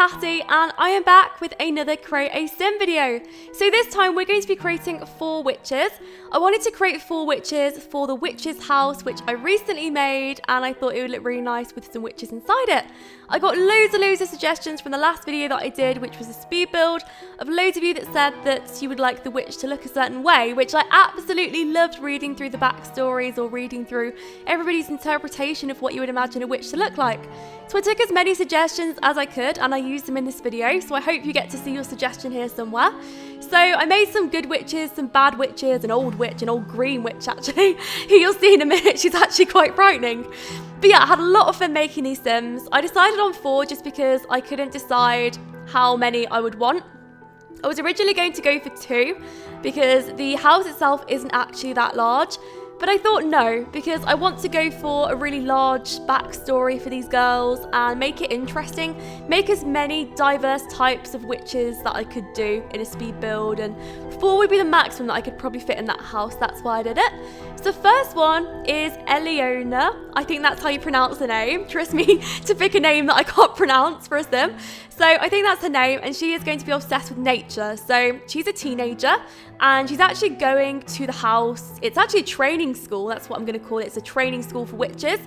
Hattie and I am back with another Create a Sim video. So this time we're going to be creating 4 witches. I wanted to create 4 witches for the witch's house, which I recently made, and I thought it would look really nice with some witches inside it. I got loads of suggestions from the last video that I did, which was a speed build, of loads of you that said that you would like the witch to look a certain way, which I absolutely loved reading through the backstories or reading through everybody's interpretation of what you would imagine a witch to look like. So I took as many suggestions as I could and I used them in this video, so I hope you get to see your suggestion here somewhere. So I made some good witches, some bad witches, an old witch, an old green witch actually, who you'll see in a minute. She's actually quite frightening. But yeah, I had a lot of fun making these Sims. I decided on 4 just because I couldn't decide how many I would want. I was originally going to go for 2 because the house itself isn't actually that large. But I thought no, because I want to go for a really large backstory for these girls and make it interesting, make as many diverse types of witches that I could do in a speed build, and 4 would be the maximum that I could probably fit in that house. That's why I did it. So the first one is Eliona. I think that's how you pronounce the name. Trust me to pick a name that I can't pronounce for a Sim. So I think that's her name, and she is going to be obsessed with nature. So she's a teenager and she's actually going to the house. It's actually a training school, that's what I'm going to call it. It's a training school for witches,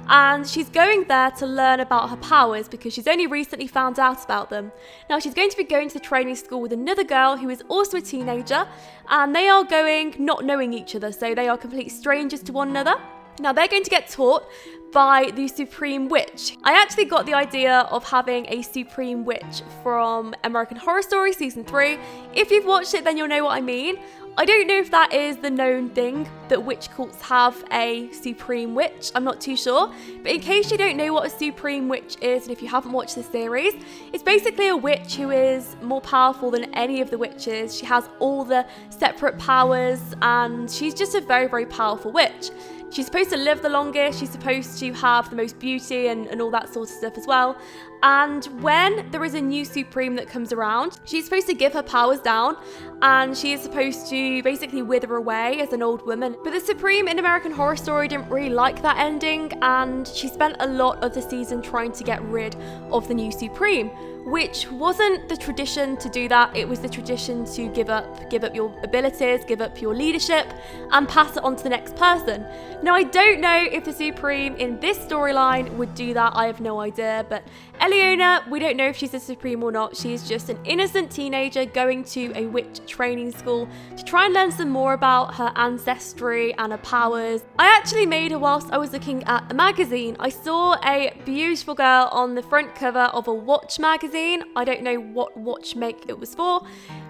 and she's going there to learn about her powers because she's only recently found out about them. Now she's going to be going to the training school with another girl who is also a teenager, and they are going not knowing each other, so they are complete strangers to one another. Now they're going to get taught by the Supreme Witch. I actually got the idea of having a Supreme Witch from American Horror Story Season 3. If you've watched it, then you'll know what I mean. I don't know if that is the known thing, that witch cults have a Supreme Witch. I'm not too sure. But in case you don't know what a Supreme Witch is, and if you haven't watched the series, it's basically a witch who is more powerful than any of the witches. She has all the separate powers, and she's just a very powerful witch. She's supposed to live the longest, she's supposed to have the most beauty and all that sort of stuff as well. And when there is a new Supreme that comes around, she's supposed to give her powers down, and she is supposed to basically wither away as an old woman. But the Supreme in American Horror Story didn't really like that ending, and she spent a lot of the season trying to get rid of the new Supreme, which wasn't the tradition to do that. It was the tradition to give up your abilities, give up your leadership, and pass it on to the next person. Now, I don't know if the Supreme in this storyline would do that. I have no idea, but Eliona, we don't know if she's a Supreme or not. She's just an innocent teenager going to a witch training school to try and learn some more about her ancestry and her powers. I actually made her whilst I was looking at a magazine. I saw a beautiful girl on the front cover of a watch magazine. I don't know what watch make it was for,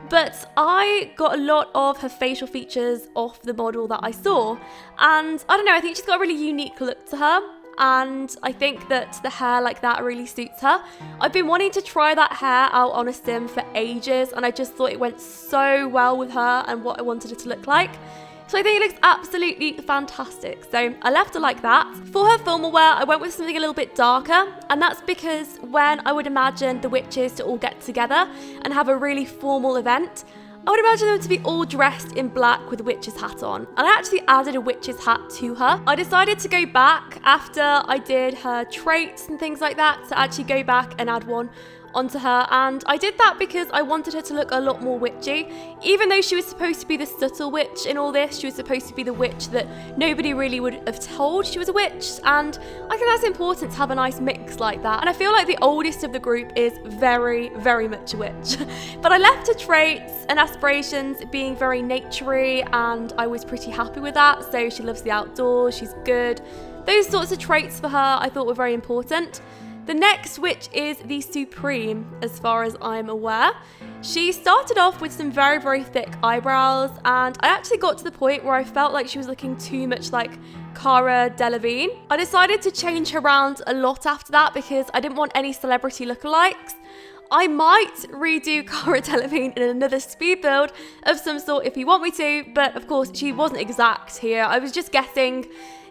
but I got a lot of her facial features off the model that I saw, and I don't know, I think she's got a really unique look to her, and I think that the hair like that really suits her. I've been wanting to try that hair out on a Sim for ages, and I just thought it went so well with her and what I wanted it to look like. So I think it looks absolutely fantastic. So I left her like that. For her formal wear, I went with something a little bit darker, and that's because when I would imagine the witches to all get together and have a really formal event, I would imagine them to be all dressed in black with a witch's hat on. And I actually added a witch's hat to her. I decided to go back after I did her traits and things like that, to actually go back and add one onto her, and I did that because I wanted her to look a lot more witchy. Even though she was supposed to be the subtle witch in all this, she was supposed to be the witch that nobody really would have told she was a witch, and I think that's important to have a nice mix like that. And I feel like the oldest of the group is very much a witch. But I left her traits and aspirations being very naturey, and I was pretty happy with that. So she loves the outdoors, she's good. Those sorts of traits for her I thought were very important. The next witch is the Supreme, as far as I'm aware. She started off with some very thick eyebrows, and I actually got to the point where I felt like she was looking too much like Cara Delevingne. I decided to change her around a lot after that because I didn't want any celebrity lookalikes. I might redo Cara Delevingne in another speed build of some sort if you want me to, but of course she wasn't exact here. I was just guessing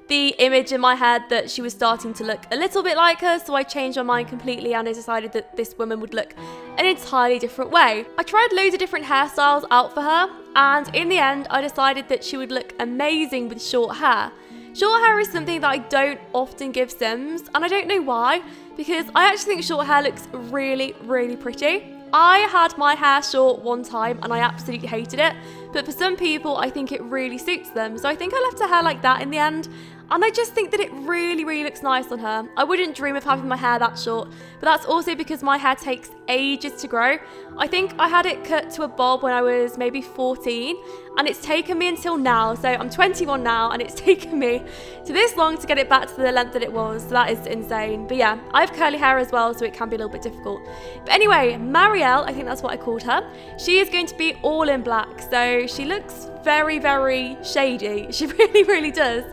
the image in my head that she was starting to look a little bit like her, so I changed my mind completely and I decided that this woman would look an entirely different way. I tried loads of different hairstyles out for her, and in the end I decided that she would look amazing with short hair. Short hair is something that I don't often give Sims, and I don't know why, because I actually think short hair looks really, really pretty. I had my hair short one time and I absolutely hated it, but for some people I think it really suits them, so I think I left her hair like that in the end, and I just think that it really, really looks nice on her. I wouldn't dream of having my hair that short, but that's also because my hair takes ages to grow. I think I had it cut to a bob when I was maybe 14, and it's taken me until now, so I'm 21 now, and it's taken me to this long to get it back to the length that it was, so that is insane. But yeah, I have curly hair as well, so it can be a little bit difficult. But anyway, Marielle, I think that's what I called her, she is going to be all in black, so she looks very, very shady. She really, really does.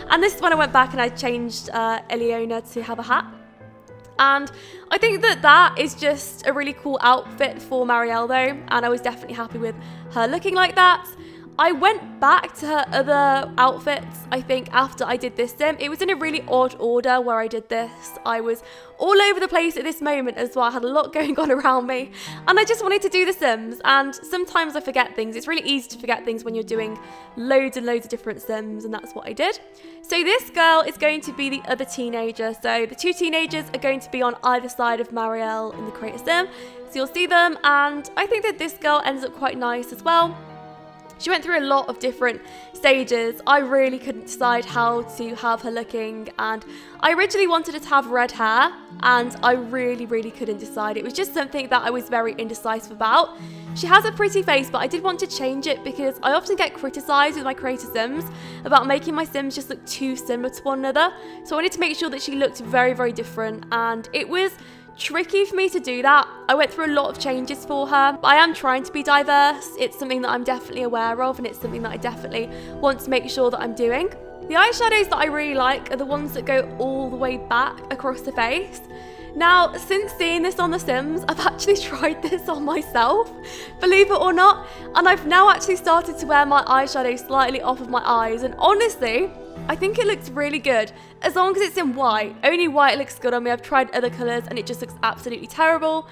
And this is when I went back and I changed Eliona to have a hat. And I think that that is just a really cool outfit for Marielle though, and I was definitely happy with her looking like that. I went back to her other outfits, I think, after I did this sim. It was in a really odd order where I did this. I was all over the place at this moment as well. I had a lot going on around me, and I just wanted to do the sims, and sometimes I forget things. It's really easy to forget things when you're doing loads and loads of different sims, and that's what I did. So this girl is going to be the other teenager. So the two teenagers are going to be on either side of Marielle in the creator sim. So you'll see them, and I think that this girl ends up quite nice as well. She went through a lot of different stages. I really couldn't decide how to have her looking, and I originally wanted her to have red hair, and I really, really couldn't decide. It was just something that I was very indecisive about. She has a pretty face, but I did want to change it because I often get criticised with my creator sims about making my sims just look too similar to one another. So I wanted to make sure that she looked very, very different, and it was tricky for me to do that. I went through a lot of changes for her, but I am trying to be diverse. It's something that I'm definitely aware of, and it's something that I definitely want to make sure that I'm doing. The eyeshadows that I really like are the ones that go all the way back across the face. Now, since seeing this on The Sims, I've actually tried this on myself, believe it or not, and I've now actually started to wear my eyeshadow slightly off of my eyes, and honestly, I think it looks really good, as long as it's in white. Only white looks good on me. I've tried other colours and it just looks absolutely terrible,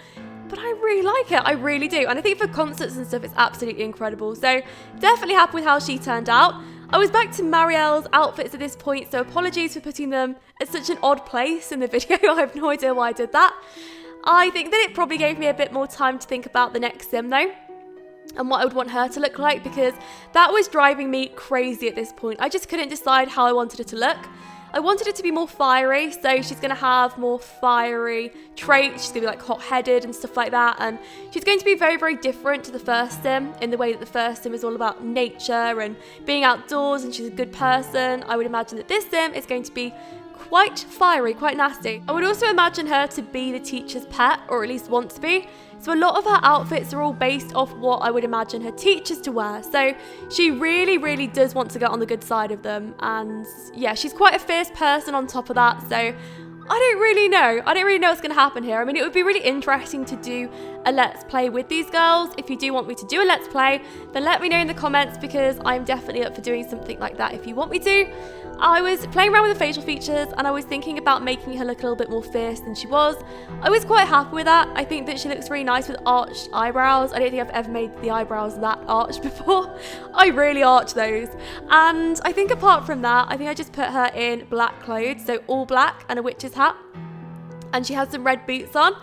but I really like it. I really do, and I think for concerts and stuff it's absolutely incredible, so definitely happy with how she turned out. I was back to Marielle's outfits at this point, so apologies for putting them at such an odd place in the video. I have no idea why I did that. I think that it probably gave me a bit more time to think about the next sim though, and what I would want her to look like, because that was driving me crazy at this point. I just couldn't decide how I wanted her to look. I wanted it to be more fiery, so she's going to have more fiery traits. She's going to be like hot-headed and stuff like that, and she's going to be very, very different to the first sim in the way that the first sim is all about nature and being outdoors, and she's a good person. I would imagine that this sim is going to be quite fiery, quite nasty. I would also imagine her to be the teacher's pet, or at least want to be. So a lot of her outfits are all based off what I would imagine her teachers to wear. So she really, really does want to get on the good side of them. And yeah, she's quite a fierce person on top of that. So I don't really know. I don't really know what's going to happen here. I mean, it would be really interesting to do a let's play with these girls. If you do want me to do a let's play, then let me know in the comments, because I'm definitely up for doing something like that if you want me to. I was playing around with the facial features, and I was thinking about making her look a little bit more fierce than she was. I was quite happy with that. I think that she looks really nice with arched eyebrows. I don't think I've ever made the eyebrows that arched before. I really arch those. And I think apart from that, I think I just put her in black clothes, so all black and a witch's hat. And she has some red boots on.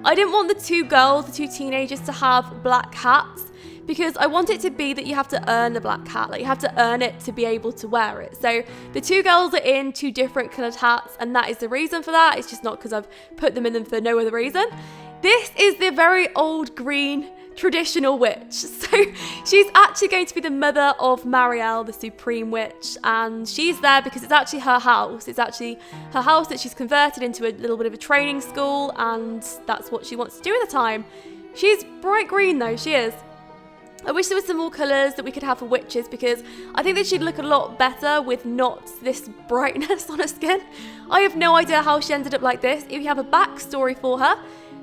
I didn't want the two girls, the two teenagers, to have black hats, because I want it to be that you have to earn the black hat. Like, you have to earn it to be able to wear it. So the two girls are in two different coloured hats, and that is the reason for that. It's just not because I've put them in them for no other reason. This is the very old green traditional witch. So she's actually going to be the mother of Marielle, the supreme witch, and she's there because it's actually her house. It's actually her house that she's converted into a little bit of a training school, and that's what she wants to do at the time. She's bright green though, she is. I wish there was some more colours that we could have for witches, because I think that she'd look a lot better with not this brightness on her skin. I have no idea how she ended up like this. If you have a backstory for her,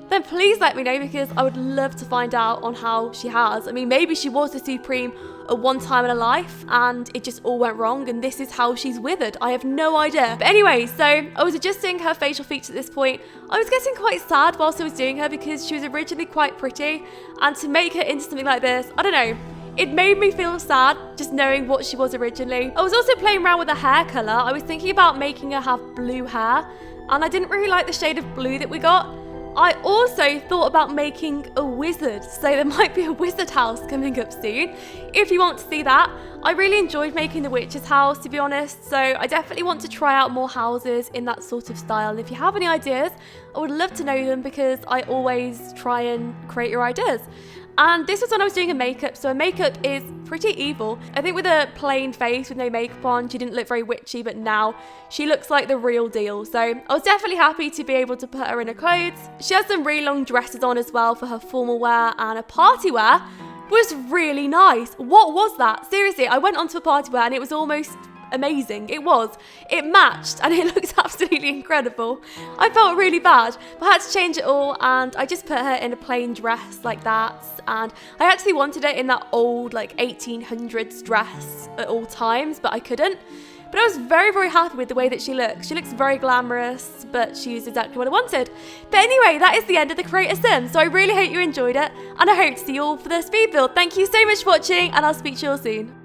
then please let me know, because I would love to find out on how she has. I mean, maybe she was the supreme at one time in her life and it just all went wrong, and this is how she's withered. I have no idea. But anyway, so I was adjusting her facial features at this point. I was getting quite sad whilst I was doing her, because she was originally quite pretty, and to make her into something like this, I don't know. It made me feel sad just knowing what she was originally. I was also playing around with the hair colour. I was thinking about making her have blue hair, and I didn't really like the shade of blue that we got. I also thought about making a wizard, so there might be a wizard house coming up soon if you want to see that. I really enjoyed making the witch's house, to be honest, so I definitely want to try out more houses in that sort of style. And if you have any ideas, I would love to know them because I always try and create your ideas. And this was when I was doing a makeup, so her makeup is pretty evil. I think with a plain face with no makeup on, she didn't look very witchy, but now she looks like the real deal. So I was definitely happy to be able to put her in her clothes. She has some really long dresses on as well for her formal wear, and her party wear was really nice. What was that? Seriously, I went onto a party wear and it was almost amazing. It matched and it looked absolutely incredible. I felt really bad, but I had to change it all, and I just put her in a plain dress like that, and I actually wanted it in that old like 1800s dress at all times, but I couldn't. But I was very, very happy with the way that she looks. She looks very glamorous, but she's exactly what I wanted. But anyway, that is the end of the Create a Sim. So I really hope you enjoyed it, and I hope to see you all for the speed build. Thank you so much for watching, and I'll speak to you all soon.